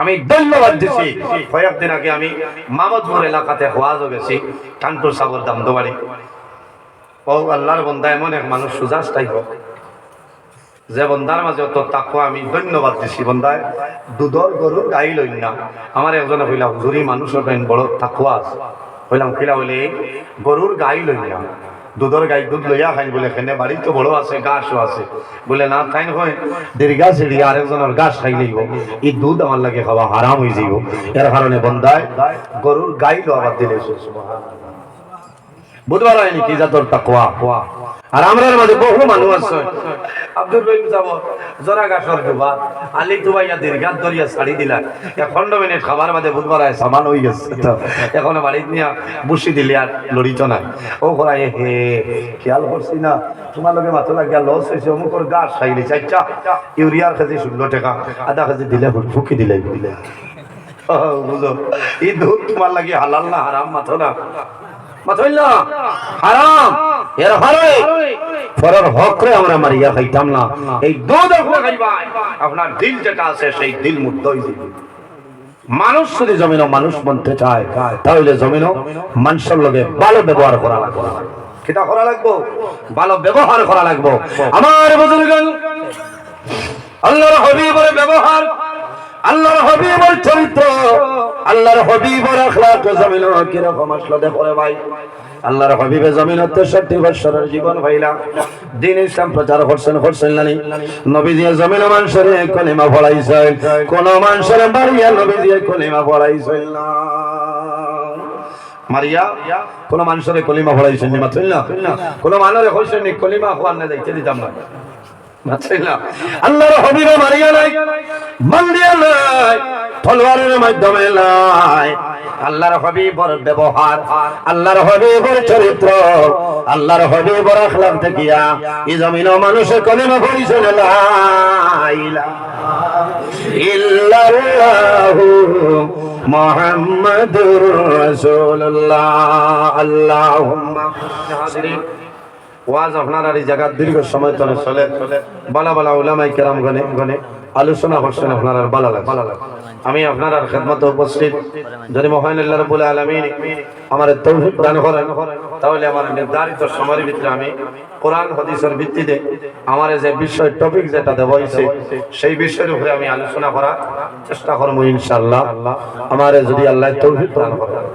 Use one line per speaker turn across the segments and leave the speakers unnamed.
আমি ধন্যবাদ দিচ্ছি। কয়েকদিন আগে আমি মামদপুর এলাকাতে ওয়াজও গেছি, কানপুর সাগর দামদবাড়ি। ও আল্লাহর বন্দা এমন এক মানুষ সুজাস টাইপ, যে বন্দার মাঝে অত তাকওয়া, আমি ধন্যবাদ দিছি। বন্দায় দুধর গরুর গাই লই না। আমার একজনে কইলা হুজুরি মানুষের বড় তাকওয়া আছে। কইলাম কিলা হইলে গরুর গাই লই না, দুধর গাই দুধ লইয়া খাইন বলে এখানে বাড়ি তো বড় আছে, গাছও আছে। বলে না খাইন হয় দীর্ঘা ছিড়ি আরেকজনের গাছ খাই লইব, এই দুধ আমার লাগে খাওয়া হারাম হয়ে যাইব। এর কারণে বন্দায় গরুর গাই লো আবার দিলে বুধবার হয়নি কি জাতর তাকওয়া। আর আমরার মাঝে বহু মানুষ আছে, আব্দুল রহিম যাব জরা গাছর ডুবা আলি ডুবাইয়া দীর্ঘাত ধরিয়া ছাড়ি দিলা, 15 মিনিট খাবার মাঝে বুধবার আয় সামান হয়ে গেছে। এখন বাড়িতে নিয়ে বসি দিলে আর লড়িত না। ও করাই হে খেয়াল করছি না, তোমার লগে মাথা লাগিয়া লস হয়েছে, অমুকর গাছ খাইলি 4টা ইউরিয়ার কেজি 16 টাকা, আধা কেজি দিলে ফুকি দিলে দিলে। বুঝো এই দুধ তোমার লাগে হালাল না হারাম মাথো না, মাথইলা হারাম। এর হারে ফরর হকরে আমরা মারিয়া খাইতাম না। এই দুধ আপনি খাইবাই, আপনার দিল যেটা আছে সেই দিল মুক্ত হয়ে যাবে। মানুষ যদি জমিনও মানুষ বনতে চায়, তাহলে জমিনও মানুষের লগে ভালো ব্যবহার করা লাগবে। কিটা করা লাগবে? ভালো ব্যবহার করা লাগবে। আমার বুজুর্গগণ, আল্লাহর হাবিবের ব্যবহার, আল্লাহর হাবিবের চরিত্র, আল্লাহর হাবিবের আখলাক জমিন কি রকম আসলো দেখো রে ভাই। আল্লাহর হাবিবে জমিন 63 বছরের জীবন ভাইলা দ্বীন ইসলাম প্রচার করছেন না। নবীজি জমিন মানুষের কলিমা পড়াইছেন, কোন মানুষের বাড়িয়া নবীজি কলিমা পড়াইছেন না। মারিয়া কোন মানুষের কলিমা পড়াইছেন না, মাত্র না কোন মানুষের কইছেন কলিমা কোন না যাইতে দিতাম না। আল্লাহর হাবিবে মারিয়া নাই, মান্দিয়া নাই, তলোয়ারের মাধ্যমে নাই। আল্লাহর হাবিবের ব্যবহার, আল্লাহর হাবিবের চরিত্র, আল্লাহর হাবিবের আখলাক দেখিয়া এই জমিনের মানুষের কলিমা পড়িছে লা ইলাহা ইল্লাল্লাহু মুহাম্মাদুর রাসূলুল্লাহ। আল্লাহুম্মা ওয়াজ আপনার এই জায়গা দীর্ঘ সময় ধরে চলে, বালা বালা উলামায়ে কেরাম গনে আলোচনা করছেন, আপনার আর ভালো লাগে। আমি আপনার আর খেদমতে উপস্থিত, যদি মহান আল্লাহ রাব্বুল আলামিন আমার তৌফিক দান করেন, তাহলে আমার নির্ধারিত সময়ের ভিতরে আমি কোরআন হাদিসের ভিত্তিতে আমার যে বিষয় টপিক যেটা দেওয়া হয়েছে সেই বিষয়ের উপরে আমি আলোচনা করার চেষ্টা করব ইনশাআল্লাহ। আমার যদি আল্লাহ তৌফিক দান করেন,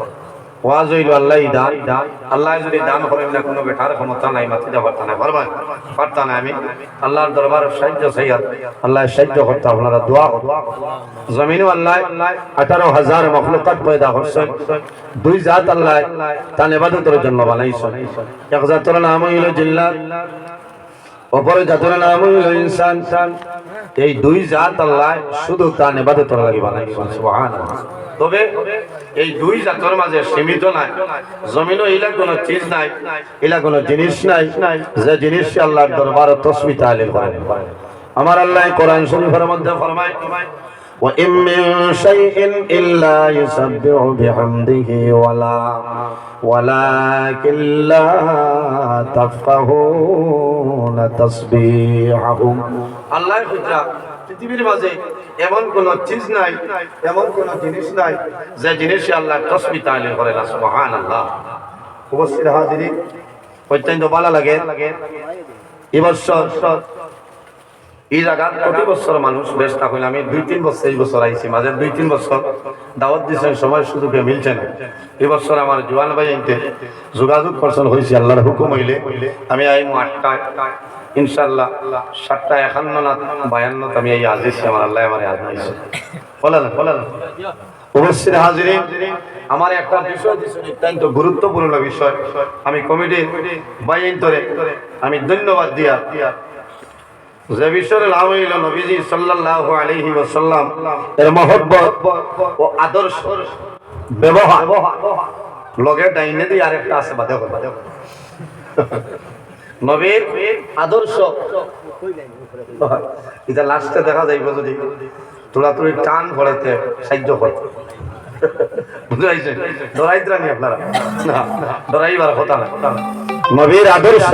ওয়াজ হইল আল্লাহ দান, আল্লাহ যদি দান করেন না, কোনো বেটার ক্ষমতা নাই, মাতি দেওয়ার পারতা না। আমি আল্লাহর দরবারে সাহায্য চাইয়ার, আল্লাহ সাহায্য করতে আপনারা দোয়া করুন। জমিনও আল্লাহ 18,000 মখলুকাত পয়দা করছেন, দুই জাত আল্লাহ তার ইবাদতের জন্য বানাইছেন। এক জাতের নাম হইল জিন্নাত, অপর জাতের নাম হইল ইনসান। এই দুই জাত আল্লাহ শুধু তার ইবাদতের লাগি বানাইছেন, সুবহানাল্লাহ। তবে এই দুই জাতের মাঝে সীমিত নাই, জমিনও ইলা কোনো চিজ নাই, ইলা কোনো জিনিস নাই যে জিনিস আল্লাহর দরবারে তাসবিহ তাহলিল করে। আমার আল্লাহ কোরআন শরীফের মধ্যে ফরমায়, ওয়া ইম মিন শাইইন ইল্লা ইউসাব্বিহু বিহামদিহি ওয়ালাকিন লা তাফকাহুনা তাসবিহাহুম। আল্লাহ কইতা পৃথিবীর মাঝে এমন কোন চিজ নাই, এমন কোন জিনিস নাই যে জিনিসে আল্লাহ তাসবিহ তাহলিল করে না, সুবহানাল্লাহ। উপস্থিত হাজিরিন, অত্যন্ত ভালো লাগে। এই বছর এই জায়গা প্রতি বছর মানুষ ব্যস্ত হইলে, আমি 2-3 বছর এই বছর আইছি, মাঝে 2-3 বছর দাওয়াত দিয়েছেন, সময় সুযোগে মিলছে না। এই বছর আমার জোয়ান ভাই আনতে যোগাযোগ করছেন হয়েছে, আল্লাহর হুকুম হইলে আমি আইম 8টায় ইনশাআল্লাহ, 7:51 না 52 আমি এই আজিছি, আমার আল্লাহ আমার আজ নাইছে বলেন। উপস্থিত হাজিরিন, আমার একটা বিষয় অত্যন্ত গুরুত্বপূর্ণ বিষয়, আমি কমিটি বাইন করে আমি ধন্যবাদ দিয়া যে বিষয়ের নাম হইল নবীজি সাল্লাল্লাহু আলাইহি ওয়াসাল্লাম এর মহব্বত ও আদর্শ ব্যবহার। লগে ডাইনে দিয়ে আরেকটা আছে, বাদে নবীর আদর্শ, এটা লাস্টে দেখা যাইব যদি তোড়াতুড়ি টান পড়াইতে সাহায্য করতে, বুঝতে পারছেন? ডরাইতে রানি আপনারা না, ডরাইবার কথা না। নবীর আদর্শ,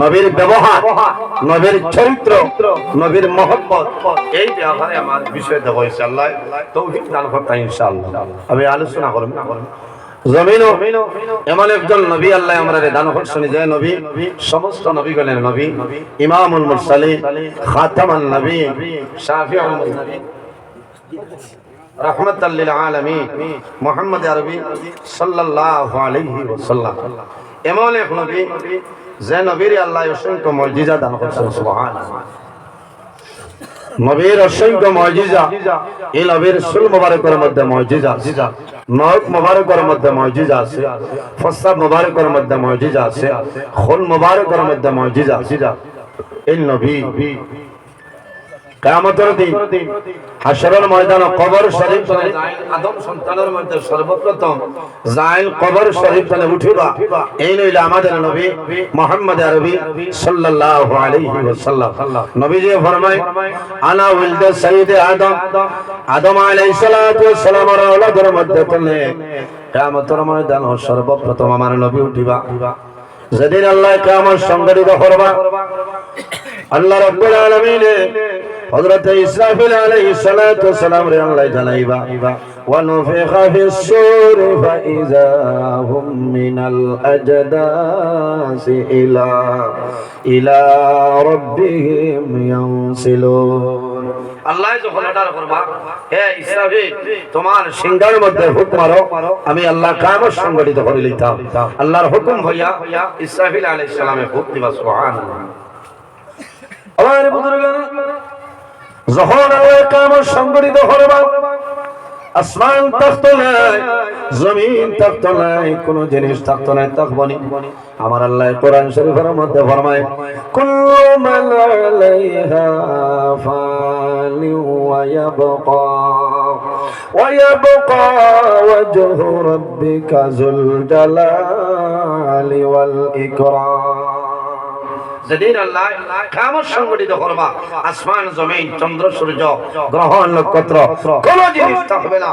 নবীর ব্যবহার, নবীর চরিত্র, নবীর মহব্বত, এই ব্যাপারে আমার বিষয় দেবো ইনশাআল্লাহ। তৌফিক দান করতে ইনশাআল্লাহ আমি আলোচনা করব। জমিনও এমন একজন নবী আল্লাহ আমরা দান করছেন, যে নবী সমস্ত নবীগণের নবী, ইমামুল মুরসালিন, খাতামুন নবী, শাফিউল মুজনিবিন, রাহমাতাল লিল আলামিন, মুহাম্মদ আরবি সাল্লাল্লাহু আলাইহি ওয়াসাল্লাম। এমন এক নবী যে নবীর আল্লাহ অসংখ্য মুজিজা দান করছেন। সুবহানাল্লাহ। নবীর অসংখ্য মুজিজা, এই নবীর সুল মুবারকের মধ্যে মুজিজা আছে, নখ মুবারকের মধ্যে মুজিজা আছে, ফসাব মুবারকের মধ্যে মুজিজা আছে, খুন মুবারকের মধ্যে মুজিজা আছে। এই নবী কিয়ামতের দিন হাশরের ময়দানে কবর শরীফ তলে আদম সন্তানের মধ্যে সর্বপ্রথম যাইল কবর শরীফ তলে উঠিবা, এই লইলা আমাদের নবী মুহাম্মদ আরবি সাল্লাল্লাহু আলাইহি ওয়াসাল্লাম। নবীজি ফরমায়, আনা ওয়ালদ সাইয়্যিদ আদম, আদম আলাইহিস সালাতু ওয়াস সালামের আওলাদের মধ্যে তলে কিয়ামতের ময়দানে সর্বপ্রথম আমার নবী উঠিবা। যেদিন আল্লাহ কিয়ামত সংগঠিত করবা, আল্লাহ রাব্বুল আলামিন হযরত ইসরাফিল আলাইহিস সালাতু ওয়াস সালাম রে আল্লাহ জানাইবা, ওয়া নুফিখা ফিস সূর ফাইযা হুম মিনাল আজদাসি ইলা রাব্বিহিম ইয়ানসিলুন। আল্লাহ যখন অর্ডার করবা, হে ইসরাফিল তোমার সিংহার মধ্যে ফুক মারো, আমি আল্লাহ কিয়ামত সংগঠিত করে লইতাম। আল্লাহর হুকুম হইয়া ইসরাফিল আলাইহিস সালামে ফুক দিবা। সুবহানাল্লাহ। আমার বুজুর্গগণ, যখন আল্লাহ কিয়ামত সংগঠিত করবা, আসমান থাকতো নাই, জমিন থাকতো নাই, কোন জিনিস থাকতো নাই, থাকবনি। আমার আল্লাহ কোরআন শরীফের মধ্যে ফরমায়, কুল্লু মান আলাইহা ফানি ওয়া ইয়াবকা ওয়াজহু রাব্বিকা যুল জালালি ওয়াল ইকরাম। যেদিন আল্লাহ কিয়ামত সংগঠিত করবা, আসমান জমিন চন্দ্র সূর্য গ্রহ নক্ষত্র কোন জিনিস থাকবে না,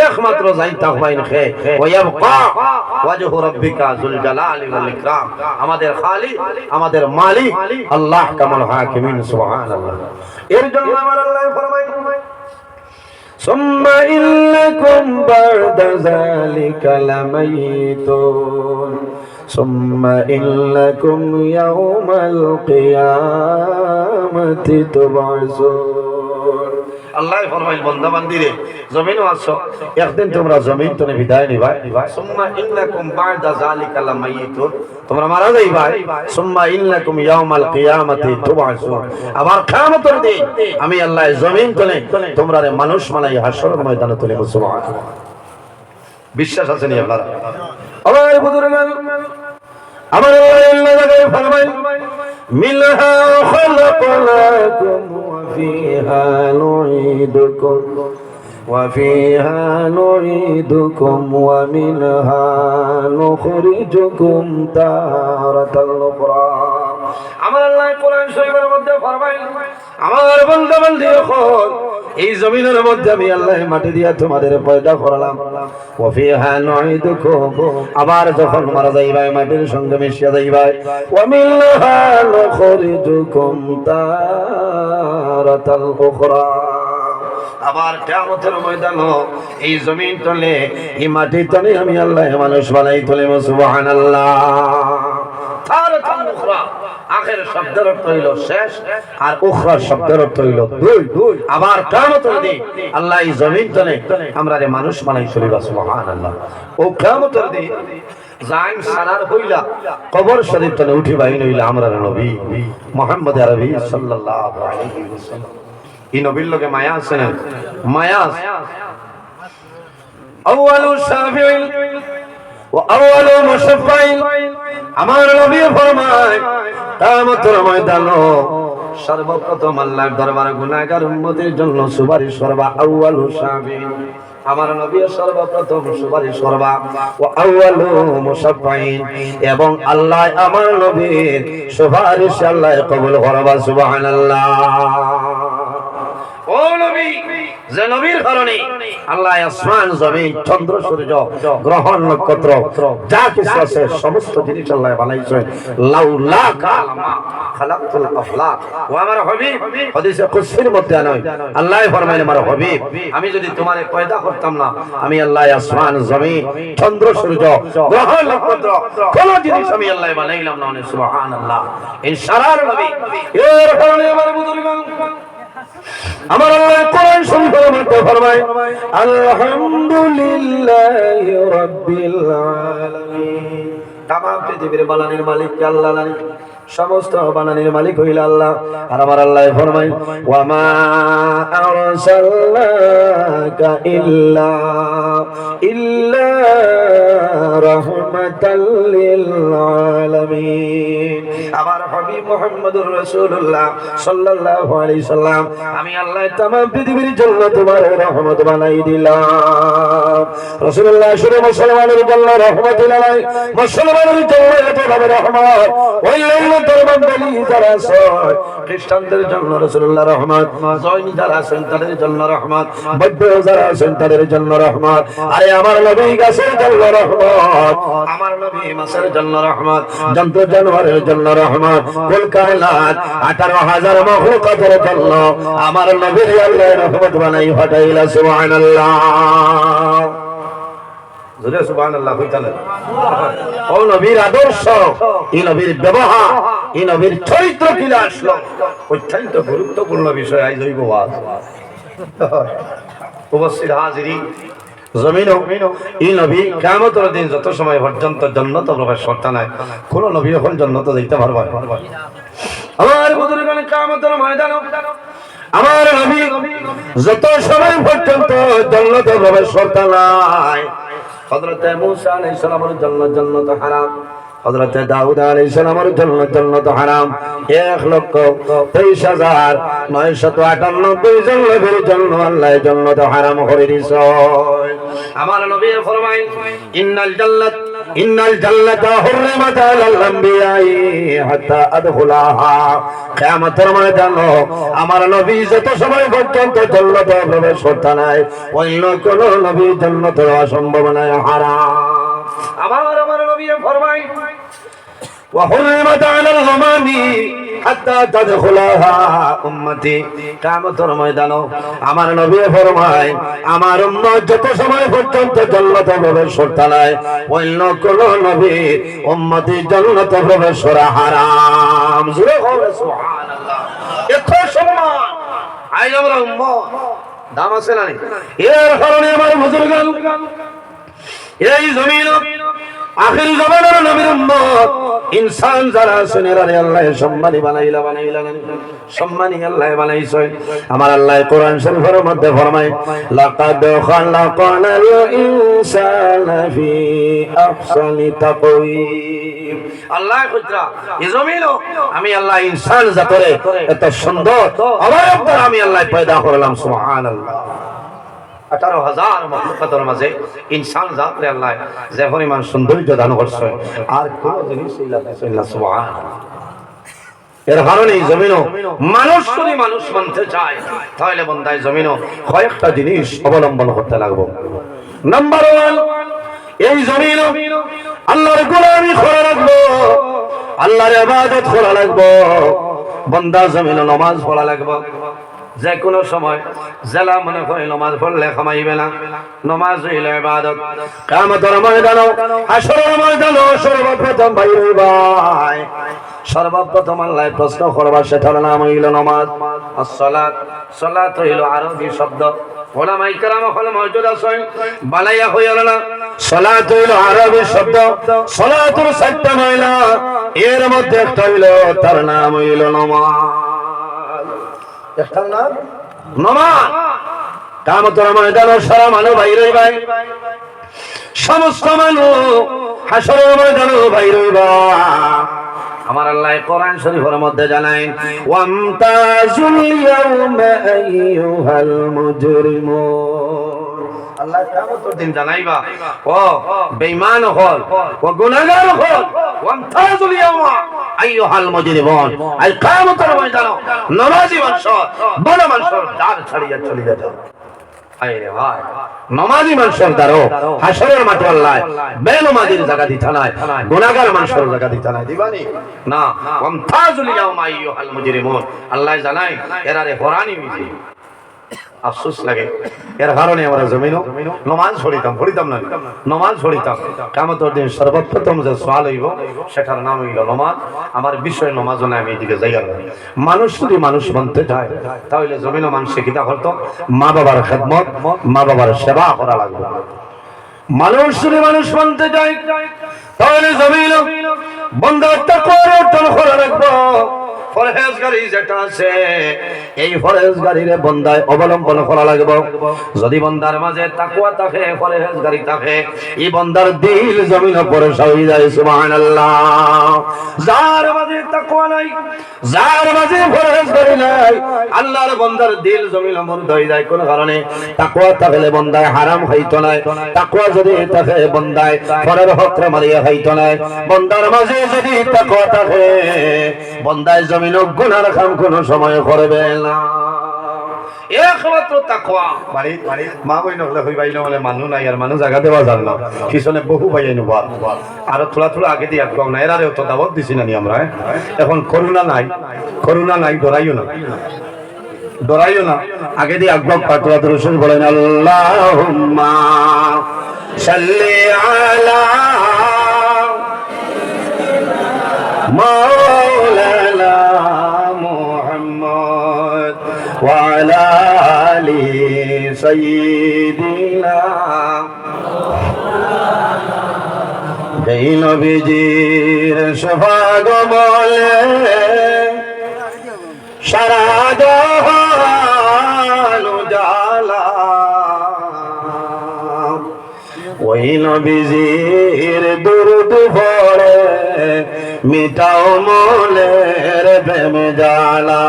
একমাত্র যাই থাকবে ইনখে ওয়ায়াবকা ওয়াজহু রাব্বিকা যুল জালালি ওয়াল ইকরাম, আমাদের খালিক, আমাদের মালিক আল্লাহ কামাল হাকিমিন। সুবহানাল্লাহ। এর জন্য আমার আল্লাহ ফরমায়, সুম্মা ইন্নাকুম বা'দা যালিকা লামাইতুন সুম্মা ইন্নাকুম ইয়াওমাল কিয়ামাতি তুবআসুন। আল্লাহ ফরমাইল, বান্দা বান্দিরে জমিনও আছো, একদিন তোমরা জমিন তনে বিদায় নিবা। সুম্মা ইন্নাকুম বা'দা যালিকা লামাইতুন, তোমরা মারা যাইবা। সুম্মা ইন্নাকুম ইয়াওমাল কিয়ামাতি তুবআসুন, আবার কিয়ামতের দিন আমি আল্লাহ জমিন তনে তোমরা মানুষ মালাই হাশরের ময়দানে তুলে। সুবহানাল্লাহ। বিশ্বাস আছে নি আপনারা? আমার বুজুর্গগণ, আমার আল্লাহ জায়গায় ফরমায়, মিনহা খালাকনাকুম ওয়া ফিহা নুঈদুকুম ওয়া ফিহা নুঈদুকুম ওয়া মিনহা নুখরিজুকুম তারাতাল উখরা। আমার আল্লাহ কোরআন শরীফের মধ্যে ফরমায়, আমার বান্দা বান্দি যখন এই জমিনের মধ্যে আমি আল্লাহ মাটি দিয়া তোমাদের পয়দা করলাম, ওয়া ফিহা নুঈদুকুম, আবার যখন মারা যাইবা মাটির সঙ্গে মিশিয়া যাইবা, ওয়া মিনহা নুখরিজুকুম তারাতাল উখরা, আবার কিয়ামতের ময়দানে এই জমিন তলে এই মাটি তলে আমি আল্লাহ মানুষ বানাই তোলে। সুবহানাল্লাহ। তারাতাল উখরা, আখের শব্দের অর্থ হইল শেষ, আর উখরা শব্দের অর্থ হইল দুই। আবার কিয়ামতের দিন আল্লাহ এই জমিন তলে আমরা মানুষ বানাই চলিবা। সুবহানাল্লাহ। ও কিয়ামতের দিন জাইন সারার হইলা কবর শরীফ তলে উঠিবা, এই নইলা আমরা নবী মুহাম্মদ আরবি সাল্লাল্লাহু আলাইহি ওয়াসাল্লাম। এই নবীর লগে মায়া আছে না? মায়া আছে। আউয়ালু শাফিঈ ওয়া আউয়ালু মুশাফফাঈ, আমার নবী ফরমায় কিয়ামতের ময়দানে সর্বপ্রথম আল্লাহর দরবারে গুনাহগার উম্মতের জন্য সুপারিশ করবা। আউয়ালু শাফিঈ, আমার নবী সর্বপ্রথম সুপারিশ করবা। ওয়া আউয়ালু মুশাফফাঈ, এবং আল্লাহ আমার নবীর সুপারিশ আল্লাহ কবুল করবা। সুবহানাল্লাহ। ও নবী, যে নবীর কারণে আল্লাহ আসমান জমিন চন্দ্র সূর্য গ্রহ নক্ষত্র যা কিছু আছে সমস্ত জিনিস আল্লাহ বানাইছেন। লাউলা কালামা খালাকতুল আফলাক। ও আমার হাবিব, হাদিসে কুদসির মধ্যে নয়, আল্লাহ ফরমায় আমার হাবিব, আমি যদি তোমারে পয়দা করতাম না, আমি আল্লাহ আসমান জমিন চন্দ্র সূর্য গ্রহ নক্ষত্র কোন জিনিস আমি আল্লাহ বানাইলাম না। সুবহানাল্লাহ। ইনশাআল্লাহ নবী, এর কারণে আমার বুজুর্গগণ, আমার আল্লাহ কোরআন শরীফের মধ্যে ফরমায় আলহামদুলিল্লাহি রাব্বিল আলামিন। তাম পৃথিবীর বানানির মালিক আল্লাহ, সমস্ত বানানির মালিক হইল আল্লাহ। আর আমার আল্লাহ ফরমায় ওয়া মা আরসালনাকা ইল্লা রাহমাতাল লিল আলামিন। আমার হাবিব মুহাম্মদুর রাসূলুল্লাহ সাল্লাল্লাহু আলাইহি সাল্লাম, আমি আল্লাহ तमाम পৃথিবীর জন্য তোমার রহমত বানাই দিলাম। রাসূলুল্লাহ শুধু মুসলমানের জন্য রহমত দিলেন, মুসলমানের জন্য এভাবে রহমত, ওই ধর্মাবলম্বী যারা আছে খ্রিস্টানদের জন্য রাসূলুল্লাহ রহমত, জৈন যারা আছেন তাদের জন্য রহমত, বৌদ্ধ যারা আছেন তাদের জন্য রহমত। আরে আমার নবী গাছের জন্য রহমত, আমার নবী মাছের জন্য রহমত, জন্তু জানোয়ারের জন্য রহমত, কুল কায়নাত 18,000 মাখলুকাতের জন্য আমার নবীর আল্লাহ রহমত বানাই ফাটাইলা। সুবহানাল্লাহ, জোরে সুবহানাল্লাহ কইতালেন। ও নবীর আদর্শ, এই নবীর ব্যবহার, এই নবীর চরিত্র কিলা আসলো, অত্যন্ত গুরুত্বপূর্ণ বিষয়। আজ হইব ওয়াজ। উপস্থিত হাজিরিন, জমিন এই নবী কিয়ামতের দিন যত সময় পর্যন্ত জান্নাতে প্রবেশ করতে নাই, কোন নবী এখন জান্নাতে যাইতে পারবে? আমার বুজুর্গগণ, কিয়ামতের ময়দানে আমার নবী যত সময় পর্যন্ত জান্নাতে প্রবেশ করতে নাই, হযরত মূসা আলাইহিস সালামের জন্য জান্নাত হারাম, হযরত দাউদ আলাইহিস সালামের জন্য জান্নাত হারাম, 1,23,998 জন নবীর জন্য আল্লাহ জান্নাত হারাম করে দিয়েছে। আমার নবী ফরমায় ইন্নাল জান্নাতা হুররিমাত আলাল আমবিয়াই হাত্তা আদখুলাহা। কিয়ামতের ময়দানে আমার নবী যত সময় পর্যন্ত জান্নাতে প্রবেশ করতে নাই, অন্য কোন নবী জান্নাতে অসম্ভব নয়, হারাম। আমার নবী ফরমায় ওয়া হুররিমাত আলাল গামামি হাত্তা তাদখুলাহা উম্মতি। কিয়ামতের ময়দানে আমার নবী ফরমায় আমার উম্মত যত সময় পর্যন্ত জান্নাতে প্রবেশ করতে নাই, অন্য কোন নবী উম্মতি জান্নাতে প্রবেশ করা হারাম। জোরে বলো সুবহানাল্লাহ। এত সম্মান আজ আমরা উম্মত দাম আছে না? এর কারণে আমার বুজুর্গগণ, এই জমিন আখির জামানার নবীর উম্মত ইনসান যারা আছেন এরা আল্লাহ সম্মানী বানাইলা, সম্মানী আল্লাহ বানাইছে। আমার আল্লাহ কোরআন শরীফের মধ্যে ফরমায় লাকাদ খালাকানাল ইনসানা ফি আহসানি তাকওয়িম। আল্লাহ কইরা এই জমিন আমি আল্লাহ ইনসান জাতরে এত সুন্দর অবয়ব দ্বারা আমি আল্লাহ পয়দা করলাম। সুবহানাল্লাহ। 18,000 মাখলুকাতের মাঝে ইনসান জাতরে আল্লাহ যে পরিমাণ সৌন্দর্য দান করছে, আর কোন জিনিস ইল্লা সুবহানাল্লাহ। এর কারণে জমিনও মানুষ যদি মানুষ মানতে চায়, তাহলে বন্দায় জমিনও কয়েকটা জিনিস অবলম্বন করতে লাগবে। নাম্বার 1, এই জমিন আল্লাহর গোলামি করা লাগবে, আল্লাহর ইবাদত করা লাগবে, বন্দা জমিন নামাজ পড়া লাগবে। যে কোনো সময় জেলা মনে করে নামাজ পড়লে কামাইবে না, নামাজ হইল ইবাদত। কিয়ামতের ময়দানে হাসরের ময়দানে সর্বপ্রথম ভাই ভাই সর্বপ্রথম আল্লাহ প্রশ্ন করবা, সেটার নাম হইল নামাজ। as-সালাত, সালাত হইল আরবি শব্দ। ওলামায়ে কেরাম হল মওজুদ আছেন, বালাইয়া হইল না। সালাত হইল আরবি শব্দ, সালাতুর 4টা মাইলা, এর মধ্যে একটা হইল তার নাম হইল নামাজ। একটার নাম নামাজ। কিয়ামতের ময়দানে সারা মানুষ বাইরে ভাই, সমস্ত মানুষ হাসরের ময়দানে বাইরে হইবা। আমার আল্লাহ কোরআন শরীফের মধ্যে জানায় ওয়ামতাজুল ইয়াউমা আইয়ুহাল মুজরিমুন। আল্লাহ কিয়ামতের দিন জানাইবা ও বেঈমান হল, ও গুনাহগার হল, ওয়ামতাজুল ইয়াউমা, আইয়ুহাল মুজরিমুন আল কিয়ামতের ময়দানে নামাজি মানুষ বড় মানুষের দ্বার ছাড়িয়া চলে যাও। আরে ভাই নামাজি মানুষের দ্বারও হাসরের মাঠে আল্লাহ বেনামাজির জায়গা দিতা নাই, গুনাহগার মানুষের জায়গা দিতা নাই, দিবানি না। ওয়ামতাজুল ইয়াওমা আইয়ুহাল মুজরিমুন, আল্লাহ জানাই এরারে হরানি হইছে। আফসোস লাগে এর কারণে আমরা জমিনও নমাজ পড়িতাম না, নমাজ পড়িতাম। কিয়ামতের দিন সর্বপ্রথম যে সওয়াল হইব সেটার নাম হইল নমাজ। আমার বিষয় নমাজ না, আমি এদিকে যাইয়া না। মানুষ যদি মানুষ বনতে যায় তাহলে জমিনও মানুষে কিতা করতো, মা বাবার খেদমত, মা বাবার সেবা করা লাগবে। মানুষ যদি মানুষ বনতে যায় তাহলে জমিনও বন্দার তাকওয়ার অর্জন করা লাগবে। ফরহেজগারি যেটা আছে এই ফরহেজগারিরে বন্দায় অবলম্বন করা লাগবে। যদি বন্দার মাঝে তাকওয়া থাকে, ফরহেজগারি থাকে, এই বন্দার দিল জমিনে পড়ে সই যায়। সুবহানাল্লাহ। যার মাঝে তাকওয়া নাই, যার মাঝে ফরহেজগারি নাই, আল্লাহর বন্দার দিল জমিনে মুর্দ হয়ে যায়। কোন কারণে? তাকওয়া থাকলে বন্দায় হারাম খাইতো না, তাকওয়া যদি থাকে বন্দায় পরের হক মারিয়া খাইতো না। বন্দার মাঝে যদি তাকওয়া থাকে বন্দায় জমিন গুনার কাম কোন সময় করবে না। একমাত্র তাকওয়া বাড়ি মা বই নকলে হই বাইলো বলে মানু নাই আর মানু জায়গা দেওয়া জান না, পিছনে বহু ভাই নবা আর থোড়া আগে দিয়ে একদম না। এরারেও তো দাওয়াত দিছি না নি আমরা। এখন করোনা নাই, ডরাইও না, আগে দিয়ে আকবর পাটোয়া রসুল বলেন আল্লাহুম্মা সাল্লি আলা মাওলানা মুহাম্মদ ওয়া আলা আলি সাইয়্যিদিনা। এই নবীজির সভাগমনে সারা জাহান উজালা, ওই নবীজির দুরূদ পড়ে মিটাও মনের প্রেম জ্বালা।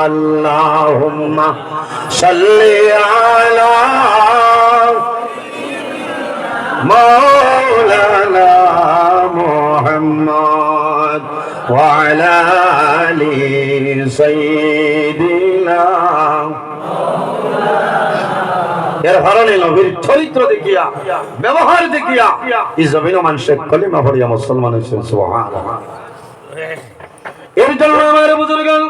আল্লাহুম্মা সাল্লি আলা মাওলানা মুহাম্মদ ওয়া আলা আলি সাইয়্যিদিনা। এর কারণে নবীর চরিত্র দেখিয়া, ব্যবহার দেখিয়া এই জমিনে মানুষের কলিমা পড়িয়া মুসলমান হয়েছে। সুবহানাল্লাহ। এর জন্য আমার বুজুর্গান,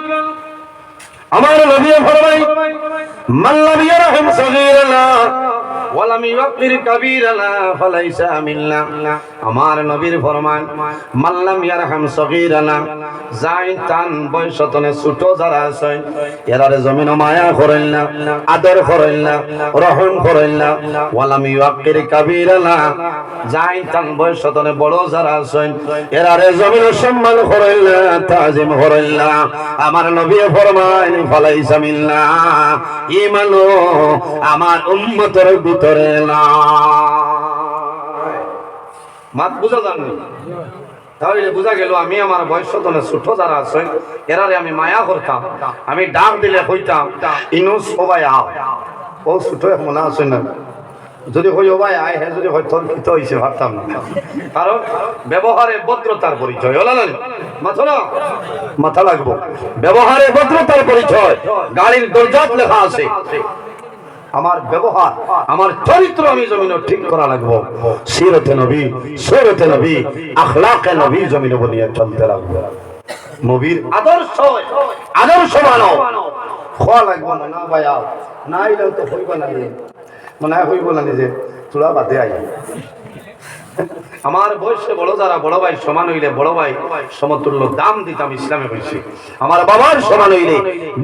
আমার নবী ফরমায় মান লাম ইয়ারহাম সগীরানা ওয়া লাম ইউক্কির কাবীরানা ফালাইসা মিন্না। আমার নবীর ফরমান মান লাম ইয়ারহাম সগীরানা, যাই তান বয়সতনে ছোট যারা আছে এরারে জমিন মায়া করেন না, আদর করেন না, রহম করেন না। ওয়া লাম ইউক্কির কাবীরানা, যাই তান বয়সতনে বড় যারা আছে এরারে জমিন সম্মান করেন না, তাজিম করেন না। আমার নবী ফরমান ফালাইসা মিন্না, ঈমানও আমার উম্মতের ভিতরে না। মাত বুঝা যাননি? তাহলে বোঝা গেল আমি আমার বয়সতনে ছোট যারা আছেন এরারে আমি মায়া করতাম, আমি ডাক দিলে কইতাম ইনু সবাই আও। ও ছোট মনে আছে না? যদি কই ও ভাই আয়, হ্যাঁ যদি হয় তোর কি তো হইছে ভাবতাম না। কারণ ব্যবহারে ভদ্রতার পরিচয় হলো না, মাথা লাগবো। ব্যবহারে ভদ্রতার পরিচয় গাড়ির দরজাত লেখা আছে। আমার ব্যবহার, আমার চরিত্র আমি জমিনে ঠিক করা লাগবো। সিরতে নবী, সুরতে নবী, আখলাকে নবী জমিনে বনিয়ে চলতে লাগবো। নবীর আদর্শ মানো খোয়া লাগবো না। না ভাই আও, না আইলেও তো হইব না, মনে হয় হইব না নিজে তোরা বাদে আই। আমার বয়সে বড় যারা বড় ভাই সমান হইলে বড় ভাই সমতুল্য দাম দিতাম, ইসলামে হইছে। আমার বাবার সমান হইলে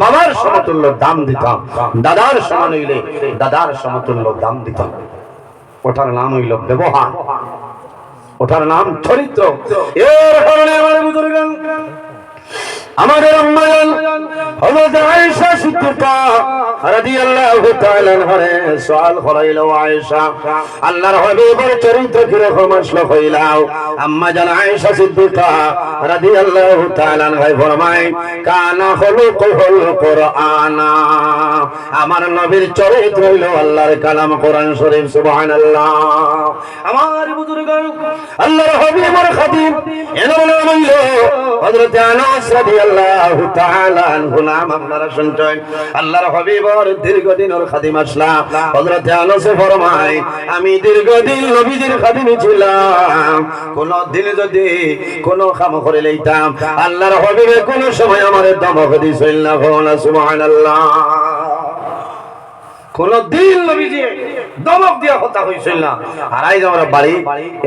বাবার সমতুল্য দাম দিতাম, দাদার সমান হইলে দাদার সমতুল্য দাম দিতাম। ওটার নাম হইল ব্যবহার, ওটার নাম চরিত্র। এর কারণে আমার বুজুর্গান আমাদের আম্মা জান হযরত আয়েশা সিদ্দিকা রাদিয়াল্লাহু তাআলা আনহা সওয়াল করাইল, আয়েশা আল্লাহর হাবিবের চরিত্র কি রকম আসলো কইলাও। আম্মা জান আয়েশা সিদ্দিকা রাদিয়াল্লাহু তাআলা আনহা ফরমায়, কানা খুলুকুল কুরআনা, আমার নবীর চরিত্র হইল আল্লাহর কালাম কোরআন শরীফ। সুবহানাল্লাহ। আমার বুজুর্গগণ, আল্লাহর হাবিবের খাদিম এমন নাম হইল হযরত আনাস রাদিয়াল্লাহু তাআলা আনহু। নাম আপনারা শুনছেন, আল্লাহর হাবিবের দীর্ঘদিনের খাদিম আসলাম। হযরত আনাস ফরমায়, আমি দীর্ঘদিন নবীজির খাদিম ছিলাম, কোন দিন যদি কোন কাম করে লইতাম আল্লাহর হাবিবে কোন সময় আমারে ধমক দিছিল না। সুবহানাল্লাহ। কোন দিন নবীজি ধমক দিয়া কথা হইছিল না। আর আইজ আমরা বাড়ি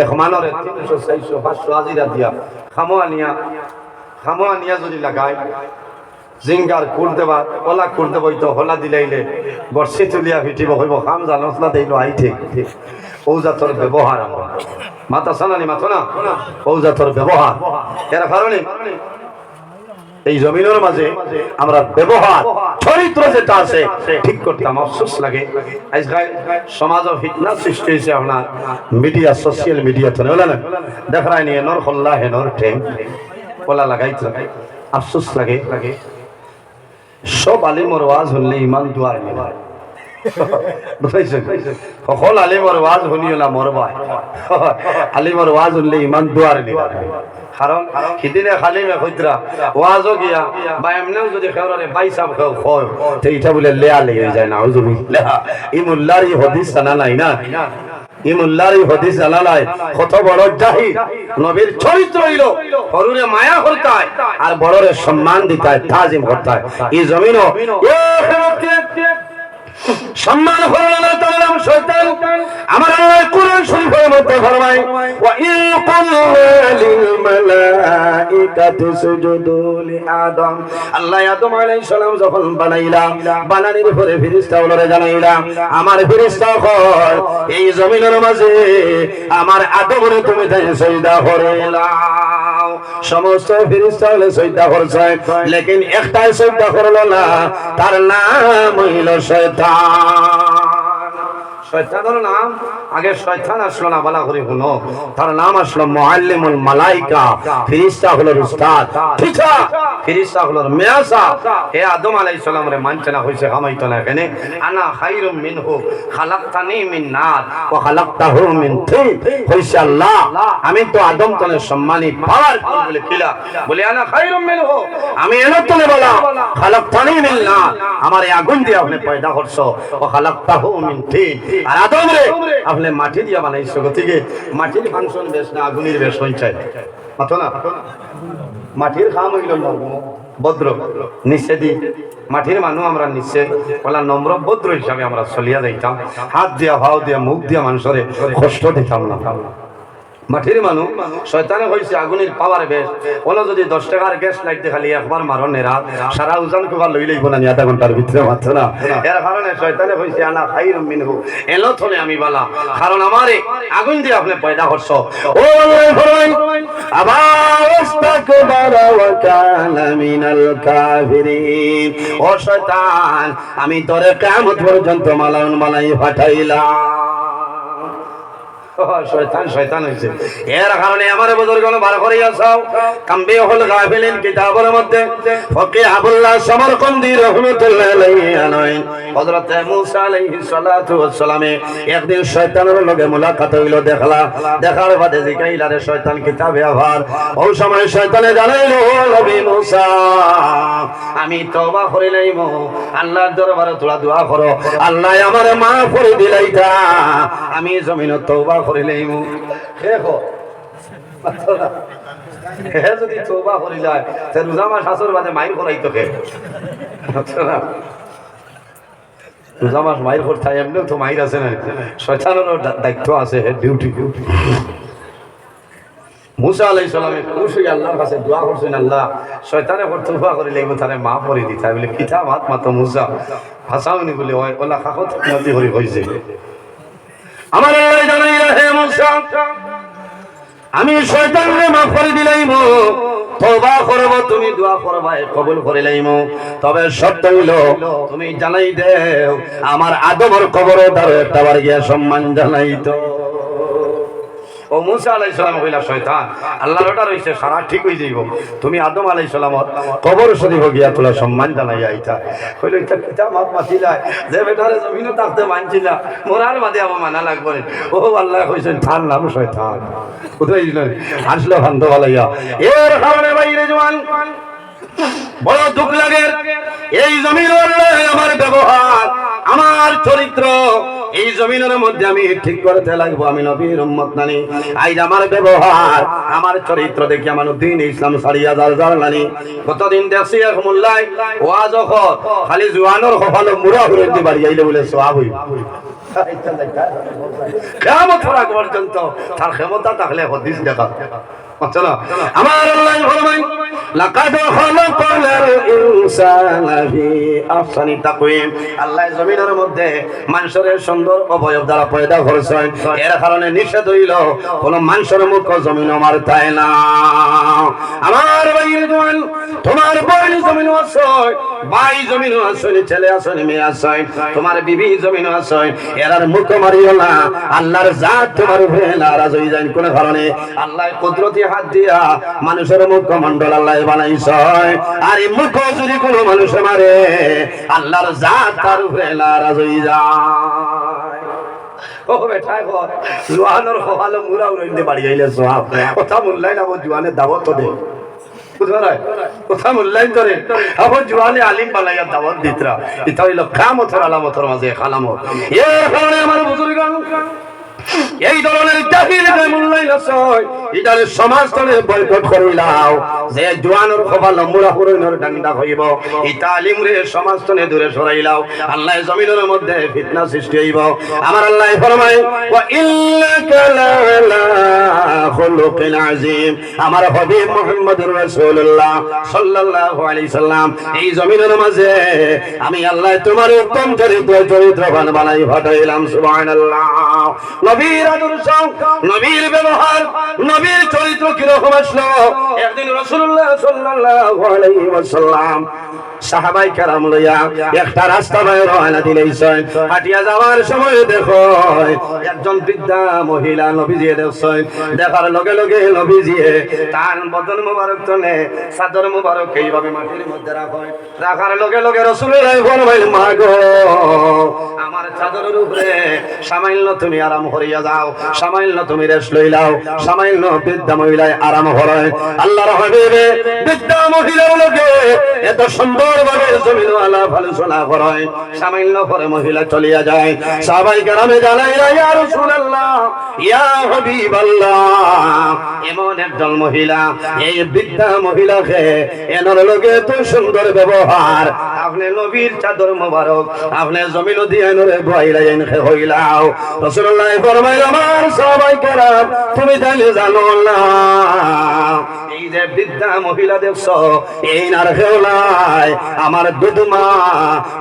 এক মানরে 300 400 500 হাজিরা দিয়া খামোয়া নিয়া যদি লাগাই, জিঙ্গার কুল দেবা ওলা কুল দেব, তো হলা দিলাইলে বর্ষি তুলিয়া ফিটিব হইব, খাম জানস না দেইল আই ঠিক ঠিক। ঔজাতর ব্যবহার আমরা মাথা সানানি মাথো না, ঔজাতর ব্যবহার। এর কারণে এই জমিনের মাঝে আমরা ব্যবহার চরিত্র যেটা আছে ঠিক করতাম। আফসোস লাগে আজকাল সমাজ ফিতনা সৃষ্টি হয়েছে আপনার মিডিয়া, সোশ্যাল মিডিয়া তো না দেখায় নিয়ে নর হল্লা হেনর ঠেং ওলা লাগাইতে আফসোস লাগে। সব আলিমর ওয়াজ হলে ইমান দুয়ার নিবার বুঝাইছেন, সকল আলিমর ওয়াজ শুনিও না মরবাই, আলিমর ওয়াজ হলে ইমান দুয়ার নিবার। কারণ সিদিনে খালি মেখরা ওয়াজও গিয়া বা এমনিও যদি খেওরারে বাইসাব হয় তো এটা বলে লেয়া লেগে যায় না। হুজুবিল্লাহ, ই মোল্লার ই হদিস জানা নাই না, ই মোল্লার ই হদিস জানা নাই। কত বড় জাহিদ, নবীর চরিত্র হইল হরুরে মায়া করতায় আর বড়রে সম্মান দিতায়, তাজিম করতায়। এই জমিনও সম্মান করলাম তাআলা শয়তান। আমার আল্লাহ কোরআন শরীফের মধ্যে ফরমায়, ওয়া ইন কুল্লা লিল মালাইকাতি সুজুদু লি আদম। আল্লাহ আদম আলাইহিস সালাম যখন বানাইলাম, বানানোর পরে ফেরেশতাগুলোরে জানাইলাম, আমার ফেরেশতা কয় এই জমিনের মাঝে আমার আদমরে তুমি তাই সিজদা করাইলাও। সমস্ত ফেরেশতাগুলো সিজদা করছে, লেকিন একটাই সিজদা করলো না, তার নাম হইল শয়তান। শয়তানের নাম আগে শয়তান আসলো না, বলা করে শুনো, তার নাম আসলো মুআল্লিমুল মালাইকা। ফেরেশতা হলো উস্তাদ, ঠিক আছে, ফেরেশতা হলো মেয়াসা। হে আদম আলাইহিস সালাম রে মানছে না, হইছে হামাইতো না কেন? আনা খায়রুম মিনহু খালাকতানি মিন নার ওয়া খালাকতাহু মিন তিন। হইছে আল্লাহ আমি তো আদম তলে সম্মানী পাওয়ার বলে কিলা বলে আনা খায়রুম মিনহু, আমি এনে তলে বলা খালাকতানি মিন নার, আমারে আগুন দিয়ে আপনি পয়দা করছো, ওয়া খালাকতাহু মিন তিন, আর আদম রে আপনি মাটি দিয়া বানাইছো। গতিকে মাটির ফাংশন বেশ না আগুনের বেশ হইছে মাথো না। মাটির খাম হইল ভদ্র নিষেধি, মাটির মানুষ আমরা নিশ্চয় বলা নম্র ভদ্র হিসাবে আমরা চলিয়া যাইতাম, হাত দিয়া ভাও দিয়া মুখ দিয়া মানুষরে কষ্ট দিতাম না। মাটির মানুষ শয়তানে কইছে আগুনের পাওয়ার বেশ, ওলা যদি 10 টাকার গ্যাস লাইট খালি একবার মারন নেরা সারা উজান কুবা লই লইব না, আধা ঘন্টার ভিতরে মাত্র না। এর কারণে শয়তানে কইছে আনা খায়রুম মিনহু, এলো থলে আমি বালা, কারণ আমারে আগুন দিয়ে আপনি পয়দা করছো। ও আল্লাহ ফরমান আবাস্তাকবারা ওয়া কানা মিনাল কাফিরিন, ও শয়তান আমি তোরে কিয়ামত পর্যন্ত মালাউন মালাই পাঠাইলাম। শয়তান শয়তান হইছে। এর কারণে আমার বুজুর্গগণ বার করিয়া চাও কামবিহুল গাফিলিন কিতাবের মধ্যে ফকিহ আবুল্লাহ সমরকন্দি রাহমাতুল্লাহ আলাইহি আনাইন হযরত মুসা আলাইহিস সালাতু ওয়াস সালামে একদিন শয়তানের লগে মুলাকাত হইল, দেখার বাদে জিকাইলা রে শয়তান কিতাবে আবার। ওই সময় শয়তানে জানাইলো, নবী মুসা আমি তওবা করিলাম, আল্লাহর দরবারে তোরা দোয়া করো, আল্লাহ আমারে মাফ করে দিলাইতা, আমি জমিনে তওবা করিলাম। দেখো হে যদি তওবা করি যায় তে রোজা মাস আসর বাদে মাইর করাইতো কে? রোজা মাস মাইর করতে এমনিও তো মাইর আছে না, শয়তানেরও দায়িত্ব আছে, ডিউটি। মুসা আলাইহিস সালামে খুশি আল্লাহর কাছে দোয়া করছেন, আল্লাহ শয়তানে তওবা করি লাগবে তারে মাফ করে দিতা বলে কিতাব হাত মাতো মুসা হাসাউনি বলে ওই ওলা খাখত নতি হরি হইছে। আমার আল্লাহ জানাইলা হে মুসা আমি শয়তানকে মাফ করে দিলাইম, তওবা করব, তুমি দোয়া করবা কবুল করে লাইম। তবে শর্ত হইল তুমি জানাই দেও আমার আদমের কবরে তার একটা বার গিয়া সম্মান জানাইতো। ও মুসা আলাইহিস সালাম কইলা শয়তান আল্লাহর অর্ডার হইছে সারা ঠিক হই যাইব, তুমি আদম আলাইহিস সালামর কবর শরীফ গিয়া তোলা সম্মান জানাই আইতা। কইল এটা কিতাব মাপ মাতিলাই যে বেটারে জমিনে তাকতে মানছিলা মোরার বাদে আমার মানা লাগবে। ও আল্লাহ কইছেন তার নাম শয়তান। কোথায় দিলেন আসলো ভান্দ বালাইয়া। এর কারণে বাইরে জওয়ান বড় দুঃখ লাগে। এই জমিন আল্লাহ আমার ব্যবহার, আমার চরিত্র এই জমিনের মধ্যে আমি ঠিক করতে লাগবো। আমি নবীর উম্মত নানি, আজ আমার ব্যবহার আমার চরিত্র দেখি আমার দিন ইসলাম ছাড়িয়া যার নানি। কতদিন দেখছি এক মোল্লাই ওয়াজ খালি জোয়ানোর কপালে মুড়া ঘুরে দিয়ে বাড়ি আইলে বলে সওয়াব হইব। কিয়ামত পর্যন্ত তার ক্ষমতা থাকলে হাদিস দেখা। চলো আমার আল্লাহ ফরমায় লাকাদ খালাকাল ইনসানা ফি আহসানি তাকওয়িম। আল্লাহ জমিনের মধ্যে মানুষের সুন্দর অবয়ব দ্বারা পয়দা করেছেন। এর কারণে নিষেধ হইল কোন মানুষের মুখ জমিন মারতায় না। আমার ভাইয়ের জওয়ান তোমার বোন জমিন আছে, ভাই জমিন আছে, ছেলে আছে, মেয়ে আছে, তোমার বিবি জমিন আছে, এরার মুখ মারিও না। আল্লাহর জাত তোমার উপরে নারাজ হয়ে যায়। কোন কারণে আল্লাহ কুদরতি হাত দিয়া মানুষের মুখ মন্ডল আল্লাহ বানাইছে। আর এই মুখ যদি কোন মানুষ মারে আল্লাহর জাত তার উপরে নারাজ হয়ে যায়। ও বেটা গো জোয়ানের কপালে মুড়া উড়াইতে বাড়ি আইলে সওয়াব। কথা মূল্যায় না জোয়ানের দাওয়াত তো দে। বুঝবারাই কথা মূল্যায়ন করে আবার জোয়ানে আলিম বানাইয়া দাওয়াত দিতরা। এটা হইল কিয়ামতের আলামতের মাঝে আলামত। এর কারণে আমার বুজুর্গগণ এই ধরনের জাহিলদের মূল্যায়ন আছে, এটার সমাজতলে বয়কট করিলাও। যে জোয়ানের কপালে মুড়া উড়াইনোর ডান্ডা হইব এটা আলিমরে সমাজতলে দূরে সরাইলাও। আল্লাহ জমিনের মধ্যে ফিতনা সৃষ্টি হইব। আমার আল্লাহ ফরমায় ওয়া ইল্লাকা লাআলা খুলুকিন আযীম। আমার হাবিব মুহাম্মদুর রাসূলুল্লাহ সাল্লাল্লাহু আলাইহি সাল্লাম এই জমিনের মাঝে আমি আল্লাহ তোমার উত্তম চরিত্রবান বানাই পাঠাইলাম। সুবহানাল্লাহ। নবীর আদর্শ, নবীর ব্যবহার, নবীর চরিত্র কিরকম আসলো। একদিন রাসূলুল্লাহ সাল্লাল্লাহু আলাইহি ওয়াসাল্লাম সাহাবায়ে কেরাম লইয়া একটা রাস্তা বাইরে রওনা দিলেন। হাঁটিয়া যাওয়ার সময় দেখো একজন বৃদ্ধা মহিলা নবীজি দেখছেন। দেখার লগে লগে নবীজি তার বদন মোবারক তলে চাদর মোবারক এইভাবে মাটির মধ্যে রাখেন। রাখার লগে লগে রাসূলুল্লাহ ফরমাইলেন মা গো আমার চাদরের উপরে সামান্য তুমি আরাম করিয়া যাও, সামান্য তুমি রেস্ট লইলাও। সামান্য বৃদ্ধা মহিলায় আরাম করে। আল্লাহর হাবিবে বৃদ্ধা মহিলার লগে এত সুন্দর ভাবে জমিন আলাপ আলোচনা করে। সামান্য পরে মহিলা চলিয়া যায়। সাহাবায়ে কেরামে জানাইলা ইয়া রাসূলুল্লাহ ইয়া হাবিবাল্লাহ এমন একজন মহিলা, এই বৃদ্ধা মহিলাকে এনার লগে এত সুন্দর ব্যবহার, আপনি নবীর চাদর মোবারক আপনি জমিন দিয়ে এনরে বইলাইন হইলাও। রাসূলুল্লাহ ফরমাইলেন আমার সাহাবায়ে কেরাম তুমি জানি জানো না এই যে বৃদ্ধা মহিলা দেখছো এই নার হেওলাই আমার দুধমা